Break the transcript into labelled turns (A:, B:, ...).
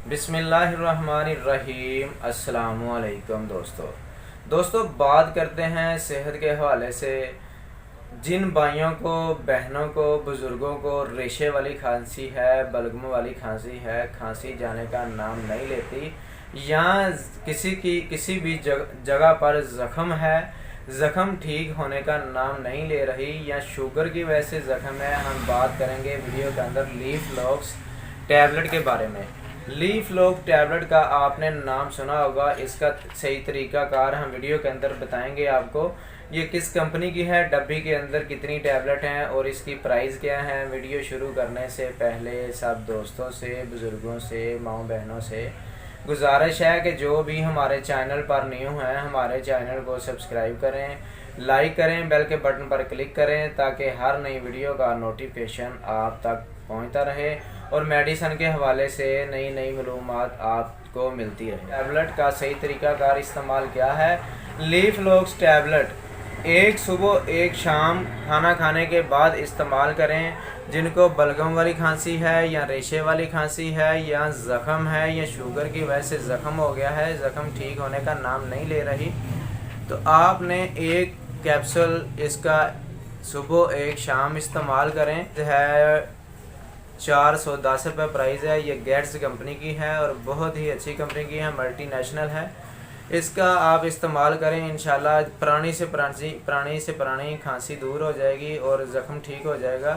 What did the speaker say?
A: बिस्मिल्लाहिर्रहमानिर्रहीम। अस्सलामुअलैकुम दोस्तों बात करते हैं सेहत के हवाले से। जिन भाइयों को, बहनों को, बुज़ुर्गों को रेशे वाली खांसी है, बलगम वाली खांसी है, खांसी जाने का नाम नहीं लेती, या किसी भी जगह पर ज़ख़म है, ज़ख़म ठीक होने का नाम नहीं ले रही, या शुगर की वजह से ज़ख़म है, हम बात करेंगे वीडियो के अंदर लीफ लॉक्स टैबलेट के बारे में। लीफ लॉक टैबलेट का आपने नाम सुना होगा, इसका सही तरीक़ाकार हम वीडियो के अंदर बताएंगे आपको। ये किस कंपनी की है, डब्बी के अंदर कितनी टैबलेट हैं और इसकी प्राइस क्या है। वीडियो शुरू करने से पहले सब दोस्तों से, बुज़ुर्गों से, माँ बहनों से गुजारिश है कि जो भी हमारे चैनल पर न्यू हैं हमारे चैनल को सब्सक्राइब करें, लाइक करें, बेल के बटन पर क्लिक करें ताकि हर नई वीडियो का नोटिफिकेशन आप तक पहुंचता रहे और मेडिसिन के हवाले से नई मालूमात आपको मिलती रहे। टैबलेट का सही तरीक़ाकार इस्तेमाल क्या है। लीफ लॉक्स टैबलेट एक सुबह एक शाम खाना खाने के बाद इस्तेमाल करें। जिनको बलगम वाली खांसी है, या रेशे वाली खांसी है, या ज़ख़म है, या शुगर की वजह से ज़ख़म हो गया है, ज़ख़म ठीक होने का नाम नहीं ले रही, तो आपने एक कैप्सूल इसका सुबह एक शाम इस्तेमाल करें। है 410 रुपये प्राइस है। ये गेट्स कंपनी की है और बहुत ही अच्छी कंपनी की है, मल्टी नेशनल है। इसका आप इस्तेमाल करें, इंशाल्लाह पुरानी से पुरानी खांसी दूर हो जाएगी और ज़ख़म ठीक हो जाएगा।